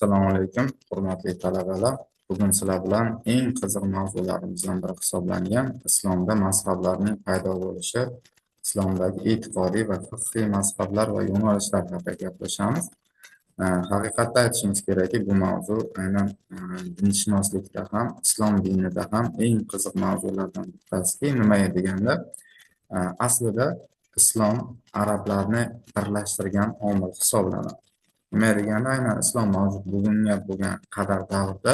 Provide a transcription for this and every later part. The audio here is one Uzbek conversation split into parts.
Assalomu alaykum, hurmatli talabalar. Bugun sizlar bilan eng qiziq mavzularimizdan biri hisoblangan islomda mazhablarning paydo bo'lishi, islomdagi e'tiqodiy va fiqhiy mazhablar va yo'nalishlar haqida gaplashamiz. Haqiqatda aytishimiz kerakki, bu mavzu aynan dinshunoslikda ham, islom dinida ham eng qiziq mavzulardan bittasi. Nima deganda, aslida islom arablarni birlashtirgan omil hisoblanadi. Nima deganda, aynan islom mavjud bo'lgan qadar davrda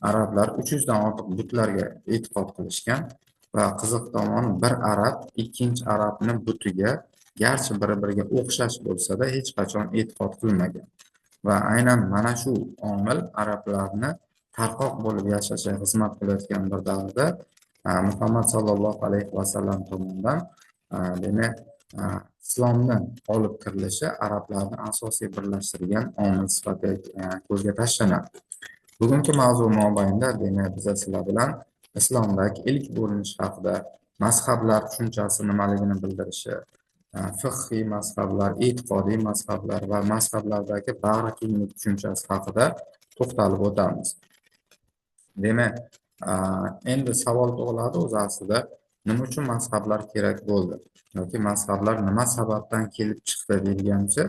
arablar 300 dan ortiq butlarga e'tiqod qilishgan va qiziq tomoni, bir arab ikkinchi arabni butiga garchi bir-biriga o'xshash bo'lsa-da hech qachon e'tiqod qilmagan. Va aynan mana shu omil arablarni tarqoq bo'lib yashashga xizmat qilayotgan bir davrda Muhammad sallallohu alayhi vasallam tomonidan demak islomni olib kirilishi arablarni asosiy birlashtirgan omil sifatida ko'zga tashlanadi. Bugungi mavzu mobaynida demak biz sizlar bilan islomdagi ilk bo'linish haqida, mazhablar tushunchasi nimaligini bildirishi, fiqhiy mazhablar, e'tiqodiy mazhablar va mazhablardagi bag'rikenglik tushunchasi haqida to'xtalib o'tamiz. Demak, endi savol tug'iladi, o'zi aslida nima uchun mazhablar kerak bo'ldi yoki mazhablar nima sababdan kelib chiqdi deyilgancha,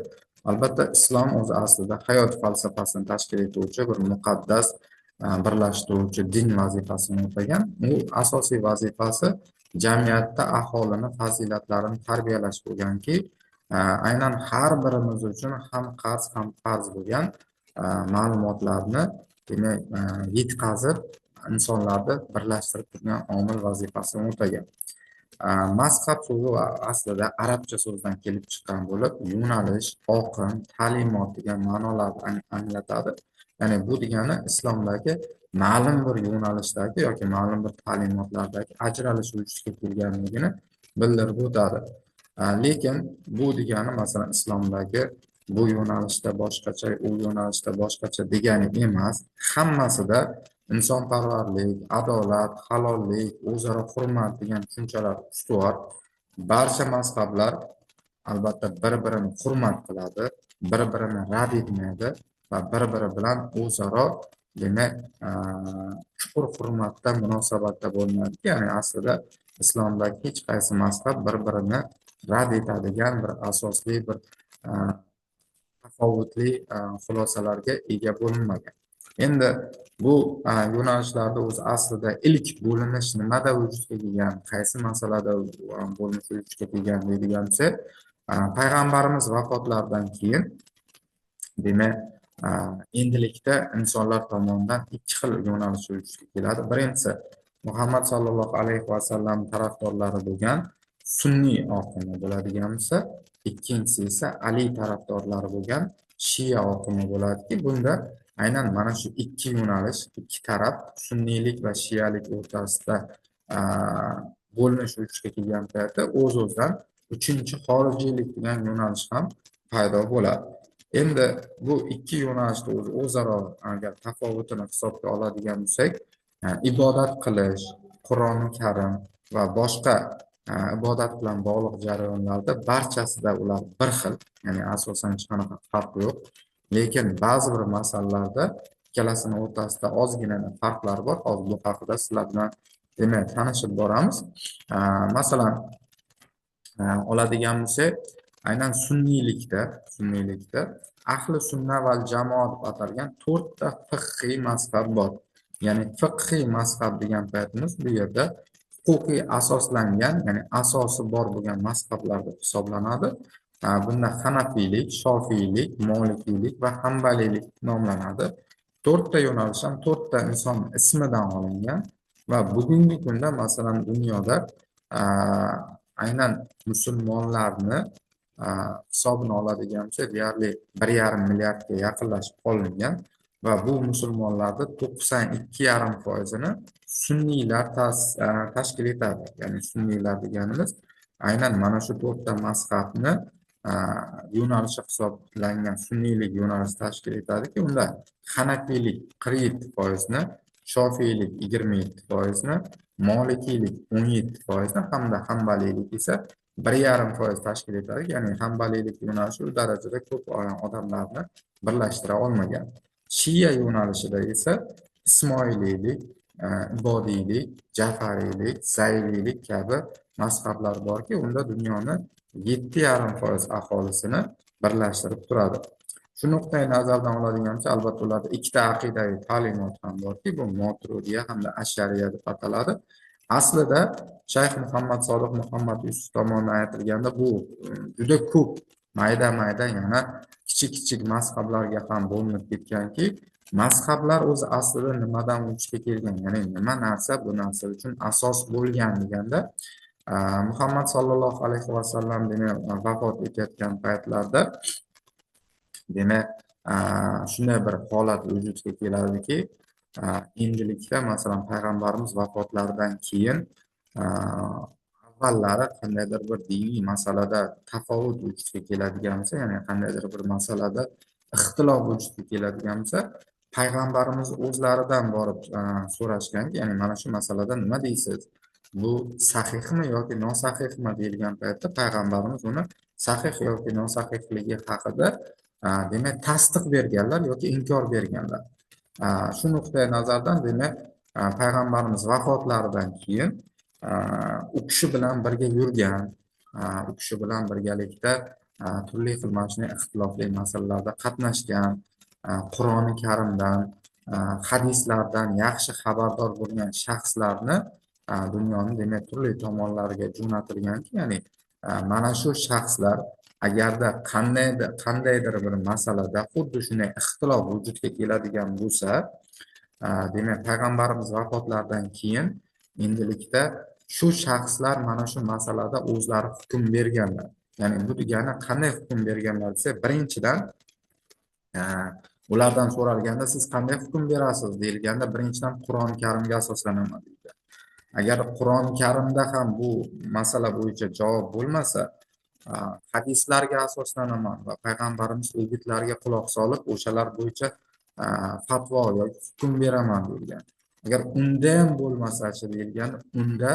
albatta islom o'zi aslida hayot falsafasini tashkil etuvchi bir muqaddas birlashtiruvchi din vazifasini o'tagan. U asosiy vazifasi jamiyatda aholini fazilatlarini tarbiyalash bo'lganki, aynan har birimiz uchun ham farz bo'lgan ma'lumotlarni demak yetkazib insonlarni birlashtirib turgan omil vazifasini o'tagan. Mazhab so'zi aslida arabcha so'zdan kelib chiqqan bo'lib, yo'nalish, oqim, ta'limot degan ma'nolarni anglatadi. Ya'ni bu degani islomdagi ma'lum bir yo'nalishdagi yoki ma'lum bir ta'limotlardagi ajralish vujudga kelganligini bildirib o'tadi. Lekin bu degani masalan islomdagi bu yo'nalishda boshqacha, u yo'nalishda boshqacha degani emas. Hammasida insonparvarlik, adolat, halollik, o'zaro hurmat degan tushunchalar ustuvor. Barcha mazhablar albatta bir-birini hurmat qiladi, bir-birini rad etmaydi va bir-biri bilan o'zaro demak chuqur hurmatda munosabatda bo'lmaydi. Ya'ni aslida islomdagi hech qaysi mazhab bir-birini rad etadigan bir asosli bir tafovutli xulosalarga ega bo'lmagan. Endi bu yo'nalishlarda o'zi aslida ilk bo'linish nimada vujudga kelgan, qaysi masalada bo'linish vujudga kelgan deydigancha, payg'ambarimiz vafotlaridan keyin demak endilikda insonlar tomonidan ikki xil yo'nalish vujudga keladi. Birinchisi Muhammad sallallohu alayhi vasallam tarafdorlari bo'lgan sunniy oqimi bo'ladigan bo'lsa, ikkinchisi esa Ali tarafdorlari bo'lgan Shia oqimi bo'ladiki, bunda aynan mana shu ikki yo'nalish, ikki taraf, sunniylik va shiyalik o'rtasida bo'linish vujudga kelgan paytda o'z-o'zidan uchinchi xorijiylik degan yo'nalish ham paydo bo'ladi. Endi bu ikki yo'nalishda o'zaro agar tafovutini hisobga oladigan bo'lsak, ibodat qilish, Qur'oni Karim va boshqa ibodat bilan bog'liq jarayonlarda barchasida ular bir xil, ya'ni asosan hech qanaqa farq yo'q. Lekin ba'zi bir masalalarda ikkalasini o'rtasida ozgina farqlar bor. Hozir bu haqida sizlar bilan demak tanishib boramiz. Masalan, oladigan bo'lsak, aynan sunniylikda ahli sunna va jamoat deb atalgan 4 ta fiqhiy mazhab bor. Ya'ni fiqhiy mazhab degan paytimiz bu yerda huquqiy asoslangan, ya'ni asosi bor bo'lgan mazhablar deb hisoblanadi. Bunda Hanafiylik, Shofiylik, Molikiylik va Hambaliylik nomlanadi. 4 ta yo'nalish ham 4 ta inson ismidan olingan va bugungi kunda masalan dunyoda aynan musulmonlarni hisobini oladigan bo'lsa, deyarli 1,5 milliardga yaqinlashib qolingan va bu musulmonlarda 92,5%ni sunniylar tashkil etadi. Ya'ni sunniylar deganimiz aynan mana shu 4 ta mazhabni yo'nalishi hisoblangan sunniylik yo'nalishi tashkil etadiki, unda Hanafiylik 47%ni, Shofiylik 27%ni, Molikiylik 17%ni hamda Hambaliylik esa 1,5% tashkil etadi. Ya'ni Hambaliylik yo'nalishi u darajada ko'p odamlarni birlashtira olmagan. Shia yo'nalishida esa Ismoiliylik, Ibodiylik, Jafariylik, Zaydiylik kabi mazhablar borki, unda dunyoni 7,5% aholisini birlashtirib turadi. Shu nuqtai nazardan oladigan bo'lsa, albatta ularda ikkita aqidaviy ta'limot ham borki, bu Moturidiya hamda Ashariya deb ataladi. Aslida Shayx Muhammad Sodiq Muhammad Yusuf tomonidan aytilganda bu juda ko'p mayda-mayda yana kichik mazhablarga ham bo'linib ketganki, mazhablar o'zi aslida nimadan vujudga kelgan, ya'ni nima narsa bu narsa uchun asos bo'lgan deganda, Muhammad sallallohu alayhi vasallam demak vafot etayotgan paytlarda demak shunday bir holat vujudga keladiki, endilikda masalan payg'ambarimiz vafotlaridan keyin avvallari qandaydir bir diniy masalada tafovut vujudga keladigan bo'lsa, ya'ni qandaydir bir masalada ixtilof vujudga keladigan bo'lsa, payg'ambarimiz o'zlaridan borib so'rashganki, ya'ni mana shu masalada nima deysiz? Bu sahihmi yoki nosahihmi deyilgan paytda payg'ambarimiz uni sahih yoki nosahihligi haqida demak tasdiq berganlar yoki inkor berganlar. Shu nuqtai nazardan demak payg'ambarimiz vafotlaridan keyin u kishi bilan birga yurgan, u kishi bilan birgalikda turli xil mana shunday ixtilofli masalalarda qatnashgan, Qur'oni Karimdan, hadislardan yaxshi xabardor bo'lgan shaxslarni dunyoni demak turli tomonlariga jo'natilganki, ya'ni mana shu shaxslar agarda qandaydir bir masalada xuddi shunday ixtilof vujudga keladigan bo'lsa, demak payg'ambarimiz vafotlaridan keyin endilikda shu shaxslar mana shu masalada o'zlari hukm berganlar. Ya'ni bu degani qanday hukm berganlar desa, birinchidan ulardan so'ralganda siz qanday hukm berasiz deyilganda, birinchidan Qur'oni Karimga asoslanaman deydi. Agar Qur'oni Karimda ham bu masala bo'yicha javob bo'lmasa, hadislarga asoslanaman va payg'ambarimiz o'gitlariga quloq solib o'shalar bo'yicha fatvo yoki hukm beraman deyilgan. Agar unda ham bo'lmasa-chi deyilgan, unda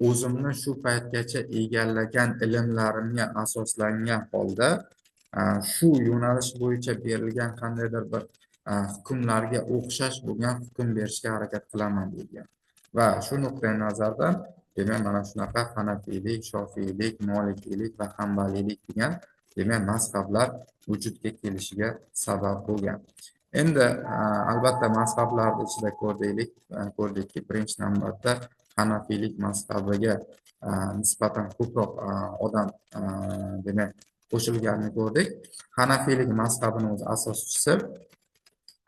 o'zimni shu paytgacha egallagan ilmlarimga asoslangan holda shu yo'nalish bo'yicha berilgan qandaydir bir hukmlarga o'xshash bo'lgan hukm berishga harakat qilaman deyilgan. Va shu nuqtai nazardan demak mana shunaqa Hanafiylik, Shofiylik, Molikiylik va Hambaliylik degan demak mazhablar vujudga kelishiga sabab bo'lgan. Endi albatta mazhablarning ichida ko'rdikki, birinchi navbatda Hanafiylik mazhabiga nisbatan ko'proq odam demak qo'shilganini ko'rdik. Hanafiylik mazhabini o'z asoschisi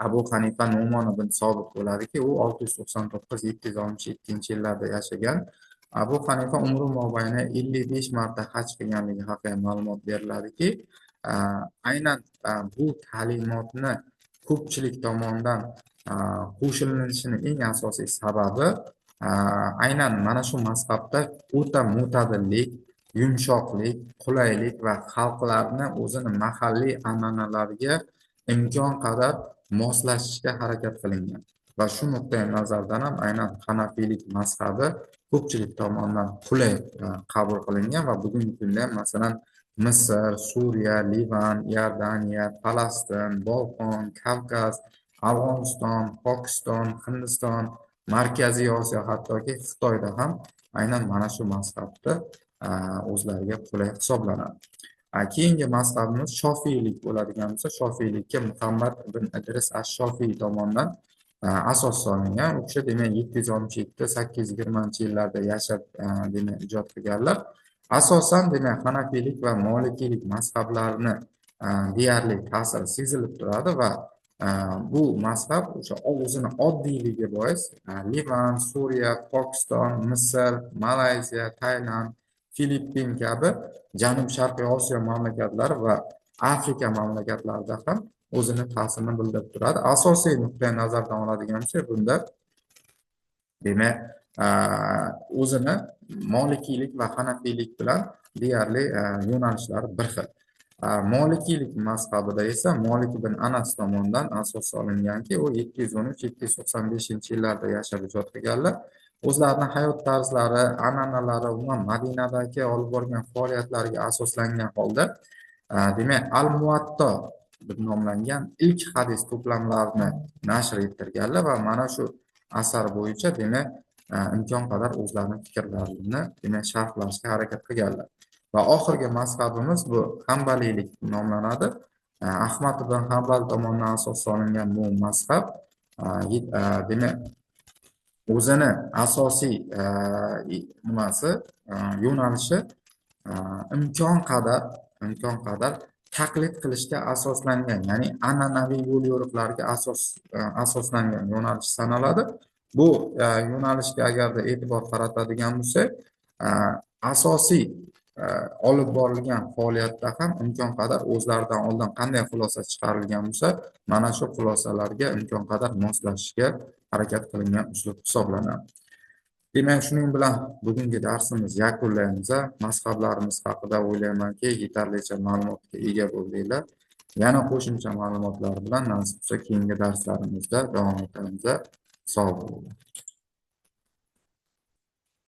Abu Hanifa Nu'mon ibn Sobit bo'ladiki, u 699-762 yillarda yashagan. Abu Hanifa umri mobaynida 55 marta haj qilganligi haqida ma'lumot beriladiki, aynan bu ta'limotni ko'pchilik tomonidan qo'shilinishining eng asosiy sababi aynan mana shu mazhabda o'ta mo'tadillik, yumshoqlik, qulaylik va xalqlarni o'zini mahalliy an'analariga imkon qadar moslashishga harakat qilingan. Va shu nuqtai nazardan ham aynan Hanafiylik mazhabi ko'pchilik tomonidan qulay qabul qilingan va bugungi kunda masalan Misr, Suriya, Livan, Iordaniya, Falastin, Bolqon, Kavkaz, Afg'oniston, Pokiston, Hindiston, Markaziy Osiyo, hattoki Xitoyda ham aynan mana shu mazhabda o'zlariga qulay hisoblanadi. Keyingi mazhabimiz Shofiylik bo'ladigan bo'lsa, Shofiylikka Muhammad ibn Idris ash-Shofiy tomonidan asos solingan. U kishi demak 717-820 yillarda yashab demak ijod qilganlar. Asosan demak Hanafiylik va Molikiylik mazhablarini deyarli ta'siri sezilib turadi va bu mazhab o'sha o'zini oddiyligi bois Livan, Suriya, Pokiston, Misr, Malayziya, Tailand, Filippin kabi Janub-Sharqiy Osiyo mamlakatlari va Afrika mamlakatlarida ham o'zini ta'sirini bildirib turadi. Asosiy nuqtai nazardan oladigan bo'lsak, bunda demak o'zini Molikiylik va Hanafiylik bilan deyarli yo'nalishlari bir xil. Molikiylik mazhabida esa Molik ibn Anas tomonidan asos solinganki, u 713-795 yillarda yashab ijod qilganlar. O'zlarining hayot tarzlari, an'analari, umuman Madinadagi olib borgan faoliyatlariga asoslangan holda demak Al-Muatto deb nomlangan ilk hadis to'plamlarini nashr ettirganlar va mana shu asar bo'yicha demak imkon qadar o'zlarining fikrlarini demak sharhlashga harakat qilganlar. Va oxirgi mazhabimiz bu hambaliylik nomlanadi. Ahmad ibn Hanbal tomonidan asos solingan bu mazhab demak o'zini asosiy nimasi yo'nalishi imkon qadar taqlid qilishga asoslangan, ya'ni an'anaviy yo'l yo'riqlarga asoslangan yo'nalish sanaladi. Bu yo'nalishga agarda e'tibor qaratadigan bo'lsak, asosiy olib borilgan faoliyatda ham imkon qadar o'zlaridan oldin qanday xulosa chiqarilgan bo'lsa, mana shu xulosalarga imkon qadar moslashishga harakat qilingan uslub hisoblanadi. Demak, shuning bilan bugungi darsimiz yakunlaymiz. Mazhablarimiz haqida o'ylaymanki, yetarlicha ma'lumotga ega bo'ldinglar. Yana qo'shimcha ma'lumotlar bilan nasib bo'lsa keyingi darslarimizda davom etamiz. Sog' bo'linglar.